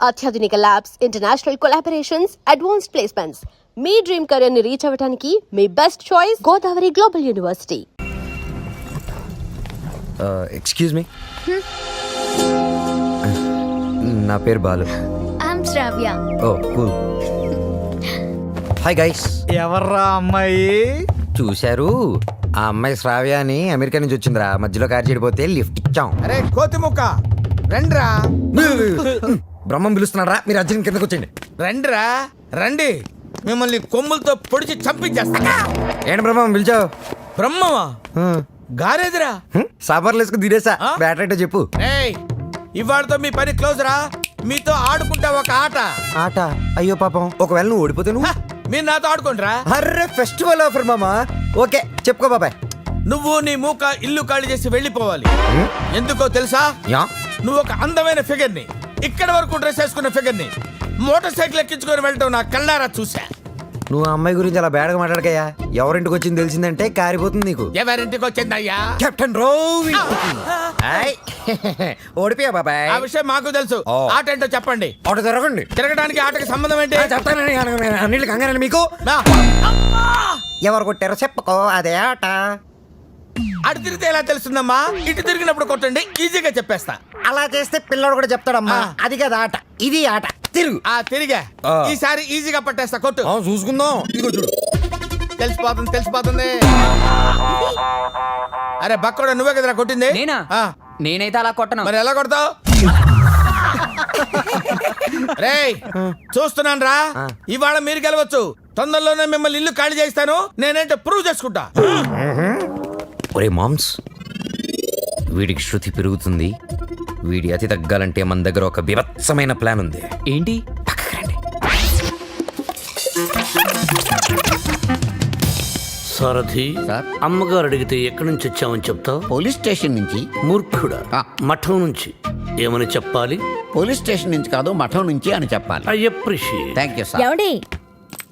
అత్యాధునిక labs, international collaborations, advanced placements. మీ dream career ని రీచ్ అవ్వడానికి మీ best choice Godavari global university. Excuse me, నా పేరు Balu. I'm Shravya. Oh cool. Hi guys. ఎవర్రా అమ్మాయి? చూశారు, ఆ అమ్మాయి శ్రావ్య అని అమెరికా నుంచి వచ్చిందిరా. మధ్యలో కారు చెడిపోతే లిఫ్ట్ ఇచ్చాం. అరే కోతి ముక్క రండిరా. బ్రహ్మం పిలుస్తున్నారా, మీరు అర్జున్ కిందకు వచ్చండి. రండిరా రండి, మిమ్మల్ని కొమ్ములతో పొడిచి చంపించేస్తా. ఏంటి బ్రహ్మం పిలిచావు? బ్రహ్మమా? గారేదిరా. సాంబార్లు వేసుకుని తీరేసా. బ్యాటర్ ఏంటో చెప్పు. ఏయ్, ఇవాళతో మీ పని క్లోజ్ రా. మీతో ఆడుకుంటా ఒక ఆట. ఆట? అయ్యో పాపం, ఒకవేళ నువ్వు ఓడిపోతే నువ్వు? మీరు నాతో ఆడుకుంటారా? అర్రే ఫెస్టివల్ ఆఫర్ మామా. ఓకే చెప్పుకో బాబాయ్. నువ్వు నీ మూక ఇల్లు ఖాళీ చేసి వెళ్ళిపోవాలి. ఎందుకో తెలుసా? యా. నువ్వు ఒక అందమైన ఫిగర్ ని, ఇక్కడ వరకు డ్రెస్ వేసుకున్న ఫిగర్ ని మోటార్ సైకిల్ ఎక్కించుకొని వెళ్ళటం నా కళ్ళారా చూసా. నువ్వు ఆ అమ్మాయి గురించి అలా బేడగా మాట్లాడకయ్యా. ఎవరింటికి వచ్చింది తెలిసిందంటే కారిపోతుంది నీకు. ఎవరింటికి వచ్చిందయ్యా? కెప్టెన్ రోవి. ఓడిపోయా బాబాయ్. ఆ విషయం మాకు తెలుసు. ఆట ఏంటో చెప్పండి. ఆట తిరగండి. తిరగడానికి ఆటకి సంబంధం ఏంటి? చెప్తానని అన్నిళ్ళు కంగారని మీకు. ఎవరు కొట్టారో చెప్పుకో, అదే ఆట. అటు తిరిగితే ఎలా తెలుస్తుందమ్మా? ఇటు తిరిగినప్పుడు కొట్టండి, ఈజీగా చెప్పేస్తా. అలా చేస్తే పిల్లడు కూడా చెప్తాడమ్మా. అది కదా ఆట, ఇది ఆట. తిరుగు. తిరిగా ఈసారి ఈజీగా పట్టేస్తా. కొట్టు. చూసుకుందాం. ఇదిగో చూడు. తెలిసిపోతుంది. అరే బక్కడా, నువ్వే కదరా కొట్టింది? నేనా? నేనైతే అలా కొట్టను. మరి ఎలా కొడతావు? రేయ్ చూస్తున్నాను రా. ఇవాళ మీరు గెలవచ్చు. తొందరలోనే మిమ్మల్ని ఇల్లు ఖాళీ చేస్తాను. నేనేంటో ప్రూవ్ చేసుకుంటా. ఒరే మామ్స్, వీడికి శృతి పెరుగుతుంది. వీడి అతి తగ్గాలంటే మన దగ్గర ఒక బీభత్సమైన ప్లాన్ ఉంది. ఏంటి? సారథి, అమ్మగారు అడిగితే ఎక్కడి నుంచి వచ్చామని చెప్తావు? పోలీస్ స్టేషన్ నుంచి. మూర్ఖుడా, మఠం నుంచి. ఏమని చెప్పాలి? పోలీస్ స్టేషన్ నుంచి కాదు, మఠం నుంచి అని చెప్పాలి. I appreciate. Thank you sir. ఏమండి,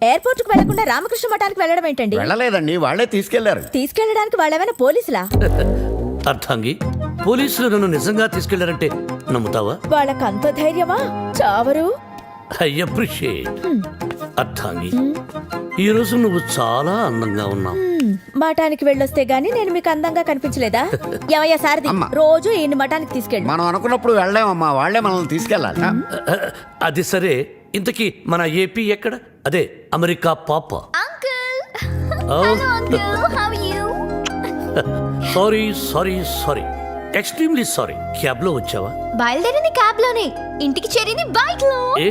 ఎయిర్పోర్ట్ కు వెళ్లకుండా రామకృష్ణ మఠానికి వెళ్ళడం ఏంటండి? వెళ్ళలేదండి, వాళ్ళే తీసుకెళ్లారు. తీసుకెళ్ళడానికి వాళ్ళేమైనా పోలీసులా? అర్థంగి, పోలీసులు నన్ను నిజంగా తీసుకెళ్లారంటే నమ్ముతావా? వాళ్ళకంత ధైర్యమా? చావరు. I appreciate. అర్థంగి, ఈ రోజు నువ్వు చాలా అందంగా ఉన్నావు. మఠానికి వెళ్ళొస్తే గానీ నేను మీకు అందంగా కనిపించలేదా? ఏమయ్యా సారథి, రోజు ఈయన్ని మఠానికి తీసుకెళ్ళి. మనం అనుకున్నప్పుడు వెళ్ళామమ్మా, వాళ్ళే మనల్ని తీసుకెళ్ళాలి. అది సరే, ఇంతకీ మన ఏపీ ఎక్కడ? అదే అమెరికా పాప. Sorry extremely sorry. క్యాబ్ లో వచ్చావా? బయలుదేరింది క్యాబ్ లోనే, ఇంటికి చేరింది బైక్ లో. ఏ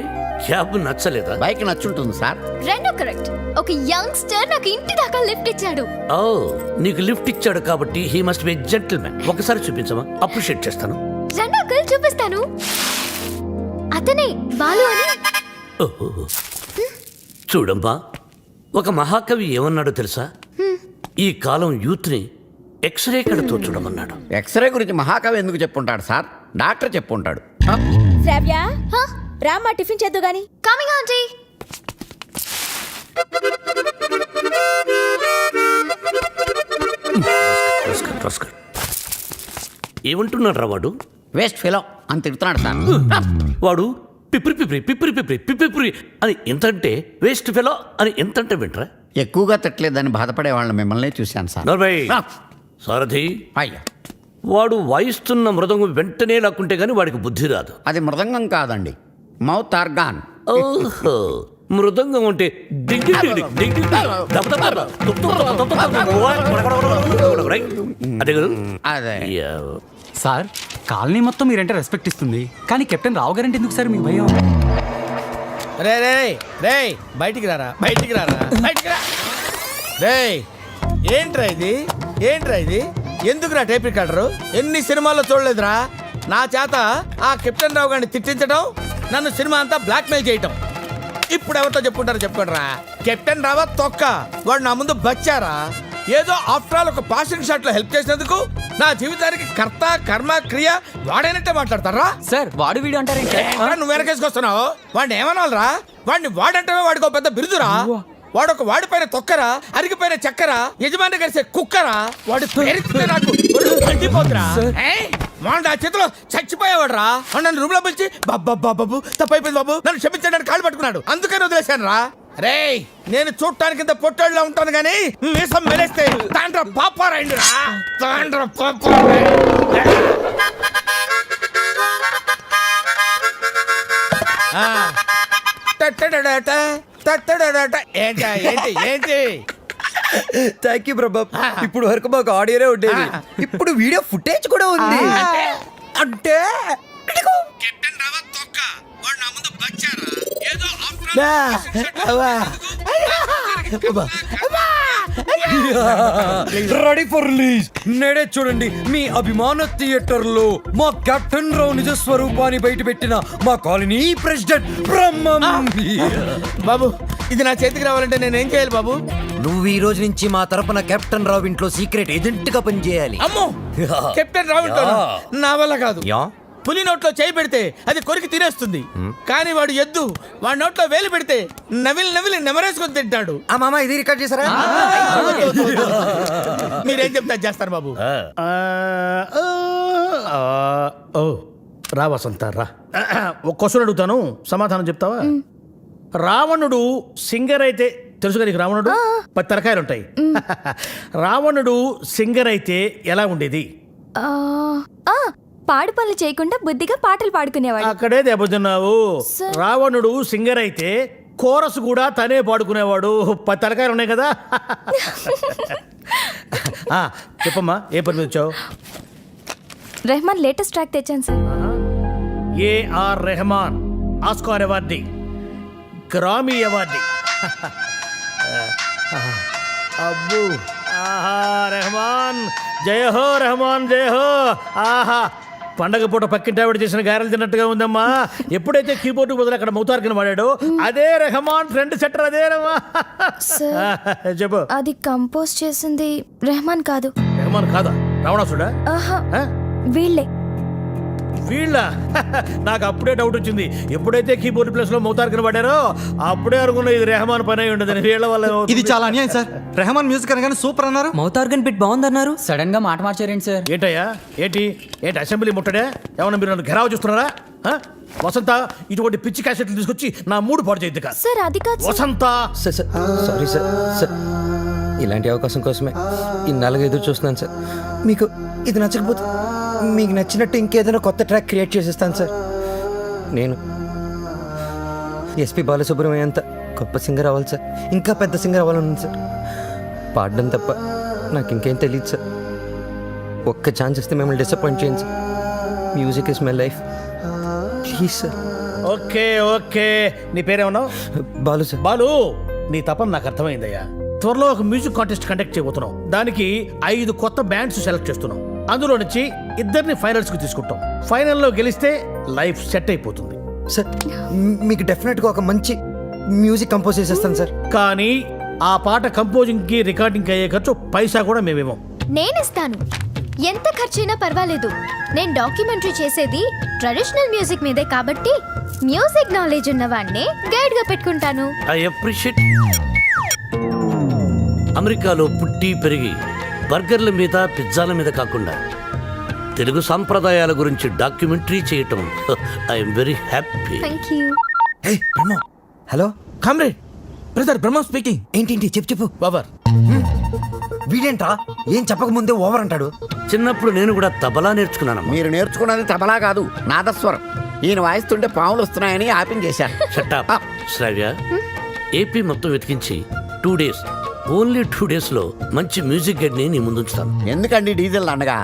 క్యాబ్ నచ్చలేదా? బైక్ నచ్చుంటుంది సార్. రెండు కరెక్ట్. ఒక యంగ్స్టర్ నాకు ఇంటి దాకా లిఫ్ట్ ఇచ్చాడు. ఓ, నీకు లిఫ్ట్ ఇచ్చాడు కాబట్టి హీ మస్ట్ బి జెంటిల్మెన్. ఒకసారి చూపించమా? అప్రిషియేట్ చేస్తాను. రెండు అంకుల్ చూపిస్తాను. అతనే బాలు అని. చూడమ్మా, ఒక మహాకవి ఏమన్నాడో తెలుసా? ఈ కాలం యూత్ ని ఎక్స్రే కడతో చూడమన్నాడు. ఎక్స్రే గురించి మహాకవి ఎందుకు చెప్పుంటాడు సార్? డాక్టర్ చెప్పుంటాడు. శ్రావ్య, రామ్మా టిఫిన్ చేద్దు గాని. Coming aunty. ఏమంటున్నాడు రా వాడు? వేస్ట్ ఫెలో అని తిడుతున్నాడు సార్. వాడు పిప్రి పిప్రి పిప్రి పిప్రి పిప్రి అని ఎంతంటే, వేస్ట్ ఫెలో అని ఎంతంటే వింటరా? ఎక్కువగా తిట్టలేదని బాధపడే వాళ్ళని మిమ్మల్ని చూశాను సార్. సారథి, అయ్యా, వాడు వాయిస్తున్న మృదంగం వెంటనే లాక్కుంటే గానీ వాడికి బుద్ధి రాదు. అది మృదంగం కాదండి, మౌత్ ఆర్గాన్. ఓహో, మృదంగం అంటే అదే కదా? అదే సార్, కాలనీ మొత్తం మీరంటే రెస్పెక్ట్ ఇస్తుంది, కానీ కెప్టెన్ రావు గారంటే ఎందుకు సార్ మీ భయం? రే రే రే, బయటికి రారా, బయటికి రారా, బయటికి రా. రే ఏంట్రా ఇది? ఎందుకురా టేప్ రికార్డరు? ఎన్ని సినిమాల్లో చూడలేదురా? నా చేత ఆ కెప్టెన్ రావు గారిని తిట్టించడం, నన్ను సినిమా అంతా బ్లాక్మెయిల్ చేయటం. ఇప్పుడు ఎవరితో చెప్పుకుంటారో చెప్పుకోండిరా. కెప్టెన్ రావా తొక్క, వాడు నా ముందు బచ్చారా? ఏదో ఆఫ్టర్ ఆల్ ఒక పాసింగ్ షాట్ లో హెల్ప్ చేసినందుకు నా జీవితానికి కర్త కర్మ క్రియ వాడైనట్టే మాట్లాడతారా? సార్, వాడు వీడు అంటారేంటి? నువ్వు వెనకేసుకొస్తున్నావు. వాడిని ఏమనాలరా? వాడిని వాడంటే వాడికి ఒక పెద్ద బిరుదురా. వాడొక వాడిపైన తొక్కరా, అరిగిపోయిన చక్కరా, యజమాని కలిసే కుక్కరా. వాడి పేరు నాకు మండిపోతురా. మొన్న ఆ చేతిలో చచ్చిపోయేవాడు రా నన్ను రూమ్ లో పిలిచి బాబు తప్పైపోయింది బాబు నన్ను క్షమించడానికి కాళ్ళు పట్టుకున్నాడు అందుకని వదిలేశాను రా రేయ్ నేను చూడటానికి ఇంత పొట్టోళ్ళలో ఉంటాను కానీ మీసం మెలేస్తే తాండ్ర పాపారాయండి రా తాండ్ర ఏంటి ఏంటి ఏంటి థ్యాంక్ యూ ప్రభా ఇప్పుడు వరకు మాకు ఆడియోనే ఉండేది ఇప్పుడు వీడియో ఫుటేజ్ కూడా ఉంది అంటే కెప్టెన్ రావత్ తొక్క వాడు నా ముందు బచ్చారా ఏదో రెడీ ఫర్ రిలీజ్ నేడే చూడండి మీ అభిమాన థియేటర్ లో మా కెప్టెన్ రావు నిజ స్వరూపాన్ని బయట పెట్టిన మా కాలనీ ప్రెసిడెంట్ బ్రహ్మం బాబు ఇది నా చేతికి రావాలంటే నేనేం చేయాలి బాబు నువ్వు ఈ రోజు నుంచి మా తరపున కెప్టెన్ రావు ఇంట్లో సీక్రెట్ ఏజెంట్ గా పనిచేయాలి అమ్మో కెప్టెన్ రావు నా వల్ల కాదు యా పులి నోట్లో చేయి పెడితే అది కొరికి తినేస్తుంది కానీ వాడు ఎద్దు వాడి నోట్లో వేలు పెడితే నవిలి నెమరేసుకొని తింటాడు ఆ మామ ఇది రికార్డ్ చేశారా మీరేం చెప్తా చేస్తారు బాబు ఓ రా వసంత రా ఒక క్వశ్చన్ అడుగుతాను సమాధానం చెప్తావా రావణుడు సింగర్ అయితే తెలుసు కదా నీకు రావణుడు 10 తలకాయలు ఉంటాయి రావణుడు సింగర్ అయితే ఎలా ఉండేది పాడు పనులు చేయకుండా బుద్ధిగా పాటలు పాడుకునేవాడు. అక్కడే దెబ్బతిన్నావు రావణుడు సింగర్ అయితే కోరస్ కూడా తనే పాడుకునేవాడు 10 తలకాయలు ఉన్నాయి కదా చెప్పమ్మా ఏ పని మీద వచ్చావు రెహమాన్ లేటెస్ట్ ట్రాక్ తెచ్చాను sir. A R Rahman Oscar awardee Grammy awardee అబ్బు ఆహా రెహమాన్ జయ హో రెహమాన్ జయ హో ఆహా పండగ పూట పక్కింటి ఆవిడ చేసిన గారెలు తిన్నట్టుగా ఉందమ్మా ఎప్పుడైతే కీబోర్డు బదులు అక్కడ మౌతార్కిన వాడాడో అదే రెహమాన్ ఫ్రెండ్ సెటర్ అదే చెప్పు అది కంపోజ్ చేసింది రెహమాన్ కాదు. రెహమాన్ కాదా రావణాసుడా ఆహా వీళ్ళే. వీళ్ళ నాకు అప్పుడే డౌట్ వచ్చింది ఎప్పుడైతే కీబోర్డ్ ప్లేస్ లో మౌతార్కిన పడారో అప్పుడే అనుకున్నా ఇది రెహమాన్ పని అయి ఉండదని వీళ్ళ వల్ల ఇది చాలా అన్యాయం సార్. రెహమాన్ మ్యూజిక్ అనగానే సూపర్ అన్నారు, మౌత్ ఆర్గన్ బిట్ బాగుందన్నారు, సడన్ గా మాట మార్చారేంటి సార్? ఏంటయ్యా ఏంటి అసెంబ్లీ ముట్టడే ఏమన్నా మీరు నన్ను ఘెరావు చూస్తున్నారా వసంత ఇటువంటి పిచ్చి క్యాసెట్లు తీసుకొచ్చి నా మూడు పాడు చేయద్దు కాదు సార్ అది కాదు సార్. వసంత సారీ సార్ ఇలాంటి అవకాశం కోసమే ఇన్నాళ్ళుగా ఎదురు చూస్తున్నాను సార్. మీకు ఇది నచ్చకపోతే మీకు నచ్చినట్టు ఇంకేదైనా కొత్త ట్రాక్ క్రియేట్ చేసేస్తాను సార్. నేను ఎస్పి బాలసుబ్రహ్మణ్యం అంత గొప్ప సింగర్ అవ్వాలి సార్, ఇంకా పెద్ద సింగర్ అవ్వాలని సార్. పాడడం తప్ప నాకు ఇంకేం తెలియదు సార్. ఒక్క ఛాన్స్ ఇస్తే మిమ్మల్ని డిసప్పాయింట్ చేయండి sir. Music is my life, please sir. Okay okay నీ పేరేమన్నావు? బాలు సార్. బాలు నీ తపన నాకు అర్థమైందయ్యా. త్వరలో ఒక మ్యూజిక్ కాంటెస్ట్ కండక్ట్ చేయబోతున్నాం. దానికి 5 కొత్త బ్యాండ్స్ సెలెక్ట్ చేస్తున్నాం. అందులో నుంచి 2 ఫైనల్స్ కి తీసుకుంటాం. ఫైనల్లో గెలిస్తే లైఫ్ సెట్ అయిపోతుంది సార్ మీకు డెఫినెట్గా ఒక మంచి మ్యూజిక్ కంపోజ్ చేసేస్తాను సార్. కానీ ఆ పాట కంపోజింగ్ కి రికార్డింగ్ కి అయ్యే ఖర్చు పైసా కూడా మేమేమో. నేనిస్తాను, ఎంత ఖర్చైనా పర్వాలేదు. నేను డాక్యుమెంటరీ చేసేది ట్రెడిషనల్ మ్యూజిక్ మీదే కాబట్టి మ్యూజిక్ నాలెడ్జ్ ఉన్నవాడిని గైడ్ గా పెట్టుకుంటాను. I appreciate. అమెరికాలో పుట్టి పెరిగి బర్గర్ల మీద పిజ్జాల మీద కాకుండా తెలుగు సాంప్రదాయాల గురించి డాక్యుమెంటరీ చేయటం I'm very happy. Thank you. Hello comrade brother Brahma speaking. ఏంటి చెప్పు. బాబర్ వీడేంట్రా ఏం చెప్పకముందే ఓవర్ అంటాడు. చిన్నప్పుడు నేను కూడా తబలా నేర్చుకున్నాను. మీరు నేర్చుకున్నది తబలా కాదు, నాదస్వరం. ఈయన వాయిస్తుంటే పాములు వస్తున్నాయని ఆపించేశారు. షటప్ శ్రావ్య. ఏపీ మొత్తం వెతికించి 2 days, ఓన్లీ 2 days లో మంచి మ్యూజిక్ గైడ్ని నీ ముందుంచుతాను. ఎందుకండి డీజిల్ అండగా?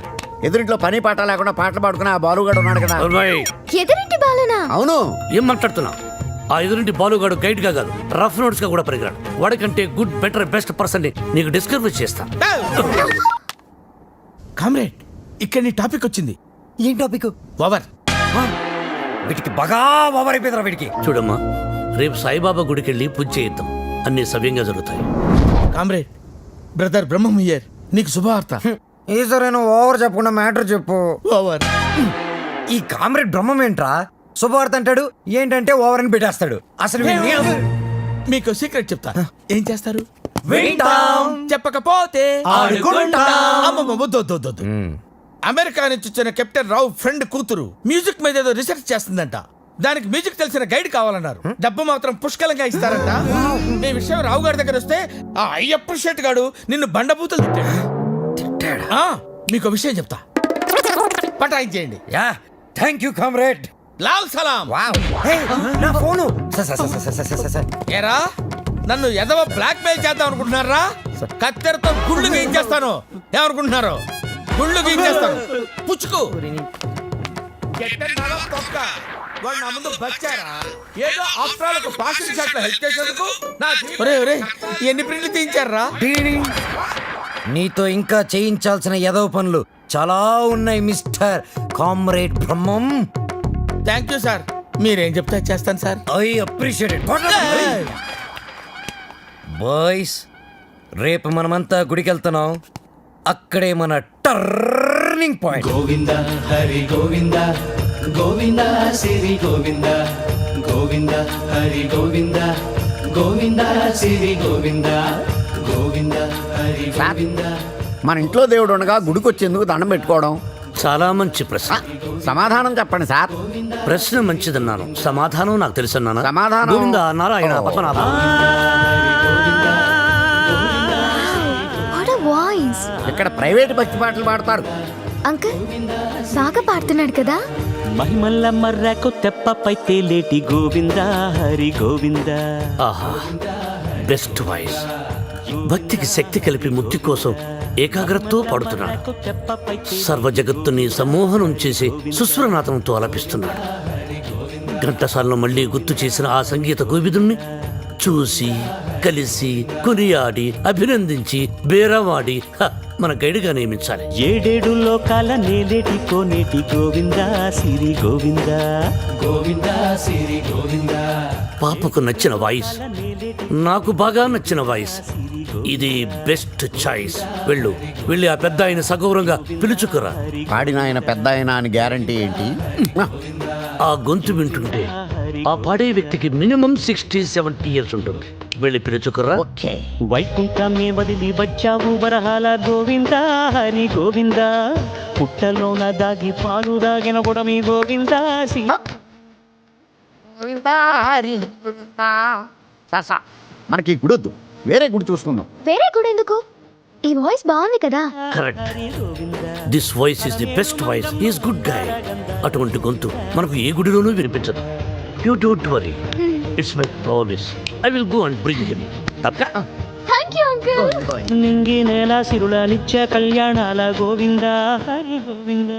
ఎదురింట్లో పని పాట లేకుండా పాటలు పాడుకుని ఆ బాలుగాడు ఉన్నాడు కదా. ఎదురింటి బాలనా? అవును. ఏం మాట్లాడుతున్నా? ఆ ఎదురింటి బాలుగాడు గైడ్ గా కాదు, రఫ్ నోట్స్ గా కూడా పరిగరాడు. వాడికంటే గుడ్ బెటర్ బెస్ట్ పర్సన్ ని నీకు డిస్కవర్ చేస్తా. కామ్రేడ్ ఇక్కడ నీ టాపిక్ వచ్చింది. ఏం టాపిక్? ఓవర్. వీటికి బాగా ఓవర్ అయిపోయిందిరా వీడికి. చూడమ్మా, రేపు సాయిబాబా గుడికి వెళ్ళి పూజ చేయిద్దాం, అన్ని సవ్యంగా జరుగుతాయి. కామ్రేడ్ బ్రదర్ బ్రహ్మం హియర్, నీకు శుభవార్త. ఈసారైనా ఓవర్ చెప్పకుండా మ్యాటర్ చెప్పు. ఓవర్. ఈ కామ్రేడ్ బ్రహ్మం ఏంట్రా శుభవార్త అంటాడు, ఏంటంటే ఓవర్ అని పెట్టేస్తాడు. అసలు మీకు సీక్రెట్ చెప్తా. ఏం చేస్తారు? వింటాం. చెప్పకపోతే ఆడుకుంటాం. అమ్మమ్మ, వద్దు, వద్దు, వద్దు, వద్దు. అమెరికా నుంచి వచ్చిన కెప్టెన్ రావు ఫ్రెండ్ కూతురు మ్యూజిక్ మీద ఏదో రీసెర్చ్ చేస్తుందంట. దానికి మ్యూజిక్ తెలిసిన గైడ్ కావాలన్నారు. డబ్బు మాత్రం పుష్కలంగా ఇస్తారంట. ఈ విషయం రావు గారి దగ్గర వస్తే ఆ అయ్యప్ప షెట్ గాడు నిన్ను బండబూతులు తిట్టాడు. మీకు విషయం చెప్తా, పటాయించేయండి. Yeah thank you comrade. లాల్ సలాం. నా ఫోను సార్ ఏరా నన్ను ఎదవ బ్లాక్ మెయిల్ చేద్దాం అనుకుంటున్నారా? కత్తెరతో గుళ్ళు గీయించేస్తాను. ఏమనుకుంటున్నారు? గుళ్ళు గీయించేస్తాను. పుచ్చుకు వాడు నా ముందు బచ్చారా? ఏదో ఆఫ్రాలకు పాషన్ షాట్లో హెల్ప్ చేసేందుకు ఎన్ని ప్రింట్లు తీయించారా? నీతో ఇంకా చేయించాల్సిన ఎదవ పనులు చాలా ఉన్నాయి mister comrade Brahmam. Thank you sir. మీరేం చెప్తే చేస్తాను sir. I appreciate it. Boys రేపు మనమంతా గుడికి వెళ్తున్నాం. అక్కడే మన టర్నింగ్ పాయింట్. గోవింద హరి గోవింద గోవింద సిరి గోవింద గోవింద హరి గోవింద గోవింద సిరి గోవింద గోవింద హరి గోవింద. మన ఇంట్లో దేవుడు ఉండగా గుడికి వచ్చేందుకు దండం పెట్టుకోవడం చాలా మంచి ప్రశ్న. సమాధానం చెప్పండి సార్. ప్రశ్న మంచిదన్నాను, సమాధానం నాకు తెలుసన్నాను. సమాధానం? Govinda Narayana Padmanabha. What a voice. ఇక్కడ ప్రైవేట్ భక్తి పాటలు పాడతారు. అంకుల్ బాగా పాడుతున్నాడు కదా. మహిమల్ల మర్రకు తెప్పపై తేలేటి గోవింద హరి గోవింద. ఆహా బెస్ట్ వాయిస్. భక్తికి శక్తి కలిపి ముక్తి కోసం ఏకాగ్రతతో పాడుతున్నాడు. సర్వ జగత్తుని సమ్మోహనం చేసి సుస్వరనాథంతో ఆలపిస్తున్నాడు. ఘంటసాలను మళ్ళీ గుర్తు చేసిన ఆ సంగీత కోవిదుణ్ణి చూసి కలిసి కొనియాడి అభినందించి బేరవాడి మన గైడ్గా నియమించాలి. ఏడేడు లోకాల నేలేటి కోనేటి గోవింద సిరి గోవింద గోవింద సిరి గోవింద. పాపకు నచ్చిన వాయిస్, నాకు బాగా నచ్చిన వాయిస్. ఇది బెస్ట్ చాయిస్. వెళ్ళి ఆ పెద్ద ఆయన సగౌరవంగా పిలుచుకురా. పాడిన ఆయన పెద్ద ఆయన అని గ్యారంటీ ఏంటి? ఆ గొంతు వింటుంటే ఆ పాడే వ్యక్తికి మినిమం 60-70 years ఉంటుంది. వెళ్ళి పిలుచుకురా. వైకుంఠమే వదిలి వచ్చావు వరహాల గోవింద హరి గోవింద. పుట్టలోన దాగి పాలు దాగిన కూడా మీ గోవింద మనకి ఈ గుడొద్దు, వేరే గుడి చూసుకుందాం. వేరే కూడా ఎందుకు? ఈ వాయిస్ బాగుంది కదా. Correct. This voice is the best voice. Is good guy. అటువంటి గొంతు మనకు ఏ గుడిలోనూ వినిపించదు. You don't worry, it's my promise. I will go and bring him. Thank you uncle. నింగి నేల సిరుల నిత్య కళ్యాణాల గోవింద హరి గోవింద.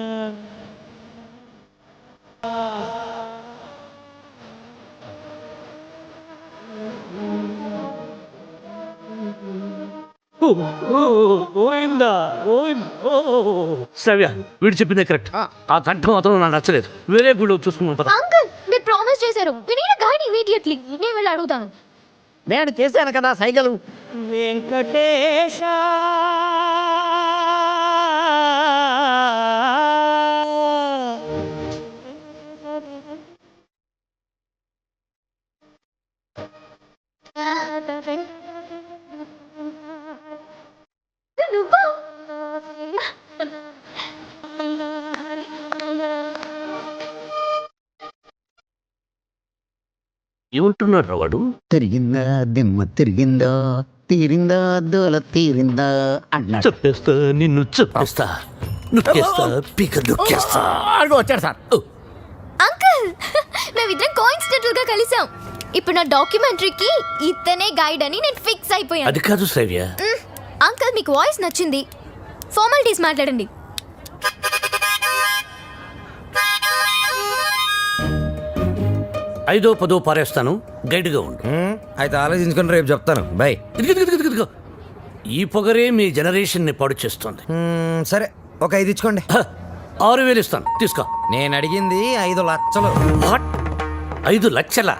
శ్రవ్య వీడు చెప్పిందే కరెక్ట్. ఆ కంఠం మాత్రం నాకు నచ్చలేదు. వేరే గుడి చూసుకున్నాను పద. అంకుల్ మీరు ప్రామిస్ చేశారు. We need a guide immediately. నేను వెళ్ళి అడుగుతాను. నేను చేశాను కదా సైగలు. వెంకటేశ నువ్వు ఏమంటున్నాడు వాడు? తిరిగిందా దిమ్మ తిరిగిందా, తీరిందా దోల తీరిందా అన్నాడు. చెప్పేస్తా, నిన్ను చెప్పేస్తా, నొక్కేస్తా, పీక నొక్కేస్తా. వచ్చాడు సార్. అంకుల్ మేమిద్దరం కోఇన్సిడెంటల్ గా కలిసాం. ఇప్పుడు నా డాక్యుమెంటరీకి ఇతనే గైడ్ అని నేను ఫిక్స్ అయిపోయాను. అది కాదు శ్రవ్య. అంకుల్ మీకు వాయిస్ నచ్చింది, ఫార్మాలిటీస్ మాట్లాడండి. ఐదో పదో పారేస్తాను, గైడ్గా ఉండు. అయితే ఆలోచించుకొని రేపు చెప్తాను. బాయ్. ఇదిగో ఈ పొగరే మీ జనరేషన్ని పాడు చేస్తుంది. సరే ఒక 5 ఇచ్చుకోండి. 6,000 ఇస్తాను, తీసుకో. నేను అడిగింది 5 లక్షలు. 5 లక్షల?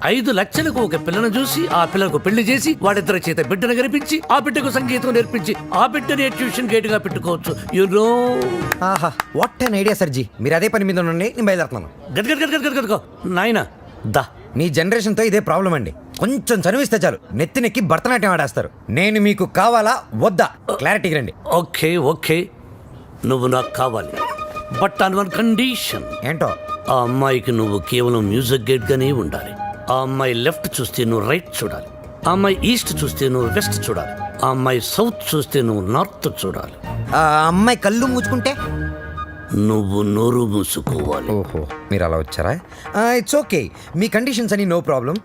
5 లక్షలకు ఒక పిల్లను చూసి ఆ పిల్లకు పెళ్లి చేసి వాడిద్దరి చేత బిడ్డను కనిపించి ఆ బిడ్డకు సంగీతం నేర్పించి ఆ బిడ్డని ట్యూషన్ గైడ్ గా పెట్టుకోవచ్చు. యూనో. ఆహా వాట్ అన్ ఐడియా సర్జీ. మీరు అదే పని మీద ఉండండి, నేను బయలుదేరుతున్నాను. గదిగో నాయన దా. మీ జనరేషన్తో ఇదే ప్రాబ్లం అండి. కొంచెం చనువిస్తే చాలు నెత్తినెక్కి భరతనాట్యం ఆడేస్తారు. నేను మీకు కావాలా వద్దా క్లారిటీకి రండి. ఓకే నువ్వు నాకు కావాలి, బట్ ఆన్ వన్ కండిషన్. ఏంటో? ఆ అమ్మాయికి నువ్వు కేవలం మ్యూజిక్ గైడ్ గానే ఉండాలి. ఆ అమ్మాయి లెఫ్ట్ చూస్తే నువ్వు రైట్ చూడాలి, ఆ అమ్మాయి ఈస్ట్ చూస్తే నువ్వు వెస్ట్ చూడాలి, ఆ అమ్మాయి సౌత్ చూస్తే నువ్వు నార్త్ చూడాలి. ఆ అమ్మాయి కళ్ళు మూసుకుంటే? నువ్వు నోరు మూసుకోవాలి. ఓహో, మీరు అలా వచ్చారా? ఇట్స్ ఓకే, మీ కండిషన్స్ అని నో ప్రాబ్లం.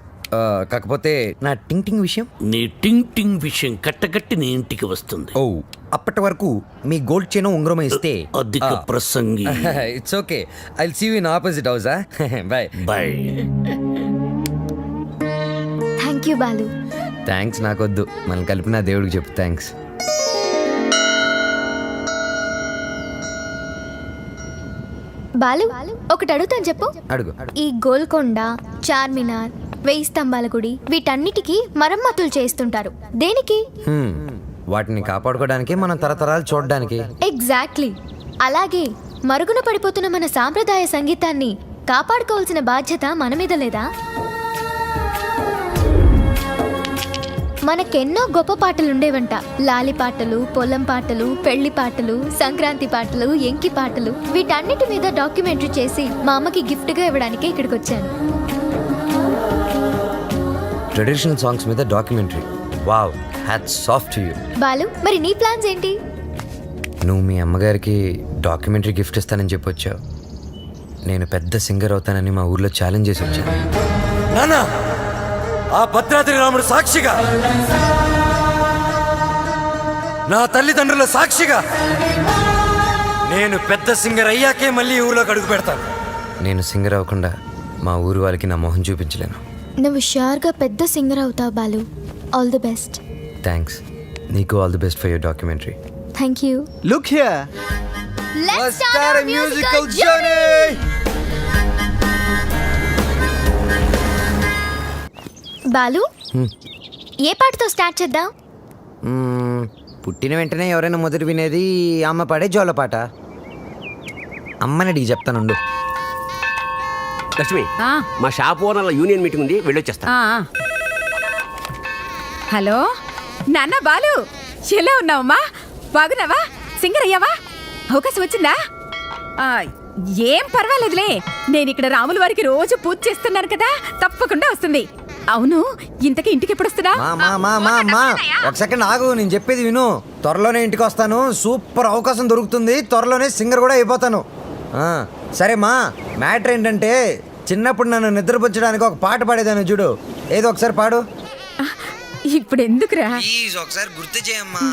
కాకపోతే నా టింగ్ టింగ్ విషయం. నీ టింగ్ టింగ్ విషయం కట్టకట్టి నీ ఇంటికి వస్తుంది. ఓ, అప్పటి వరకు మీ గోల్డ్ చైన్ ఉంగరం ఇస్తే. అధిక ప్రసంగి. It's okay, I will see you in opposite house. Bye bye. Thank you Balu. Thanks నాకొద్దు, మనం కలిపిన దేవుడికి చెప్పు థ్యాంక్స్. బాలు, ఒకటి అడుగుతాను చెప్పు. అడుగు. ఈ గోల్కొండ, చార్మినార్, 1000 స్తంభాల గుడి వీటన్నిటికీ మరమ్మతులు చేస్తుంటారు. దేనికి? వాటిని కాపాడుకోవడానికి, మనం తరతరాలు చూడడానికి. ఎగ్జాక్ట్లీ. అలాగే మరుగున పడిపోతున్న మన సాంప్రదాయ సంగీతాన్ని కాపాడుకోవాల్సిన బాధ్యత మన మీద లేదా? మనకెన్నో గొప్ప పాటలుండేవంట. లాలి పాటలు, పొలం పాటలు, పెళ్లి పాటలు, సంక్రాంతి పాటలు, ఎంకి పాటలు. వీటన్నిటి మీద డాక్యుమెంటరీ చేసి మా అమ్మకి గిఫ్ట్గా ఇవ్వడానికి ఇక్కడికి వచ్చాను. ట్రెడిషనల్ సాంగ్స్ మీద documentary. Wow, hats off to you. Balu, మరి నీ ప్లాన్స్ ఏంటి? నువ్వు మీ అమ్మగారికి డాక్యుమెంటరీ గిఫ్ట్ ఇస్తానని చెప్పొచ్చావు. నేను పెద్ద సింగర్ అవుతానని మా ఊర్లో ఛాలెంజ్ చేసి వచ్చాను. నానా, ఆ భద్రాద్రి రాముడు సాక్షిగా, నా తల్లిదండ్రుల సాక్షిగా, నేను పెద్ద సింగర్ అయ్యాకే మళ్ళీ ఊర్లోకి అడుగు పెడతాను. నేను సింగర్ అవ్వకుండా మా ఊరు వాళ్ళకి నా మొహం చూపించలేను. నువ్వు షూర్గా పెద్ద సింగర్ అవుతావు Balu. All the best. Thanks. నీకు all the best for your documentary. Thank you. Look here. Let's start our musical journey. Balu, ఏ పాటతో స్టార్ట్ చేద్దాం? పుట్టిన వెంటనే ఎవరైనా మొదటి వినేది అమ్మ పాడే జోలపాట. అమ్మని అడిగి చెప్తానుండు. లక్ష్మి, మా షాప్ ఓనర్ల యూనియన్ మీటింగ్ ఉంది, వెళ్ళొచ్చేస్తా. హలో నాన్న బాలు, ఎలా ఉన్నావమ్మా? బాగున్నావా? సింగర్ అయ్యావా? అవకాశం వచ్చిందా? ఏం పర్వాలేదులే, నేను ఇక్కడ రాముల వారికి రోజు పూజ చేస్తున్నాను కదా, తప్పకుండా వస్తుంది. అవును, ఇంతకీ ఇంటికి ఎప్పుడు వస్తున్నా? ఒక సెకండ్ ఆగు, నేను చెప్పేది విను. త్వరలోనే ఇంటికి వస్తాను. సూపర్ అవకాశం దొరుకుతుంది. త్వరలోనే సింగర్ కూడా అయిపోతాను. సరే మా, మ్యాటర్ ఏంటంటే చిన్నప్పుడు నన్ను నిద్రపుచ్చడానికి ఒక పాట పాడేదాన్ని చూడు. ఏదో ఒకసారి పాడు. ఇప్పుడు ఎందుకురా? ఒకసారి గుర్తు చేయమ్మా.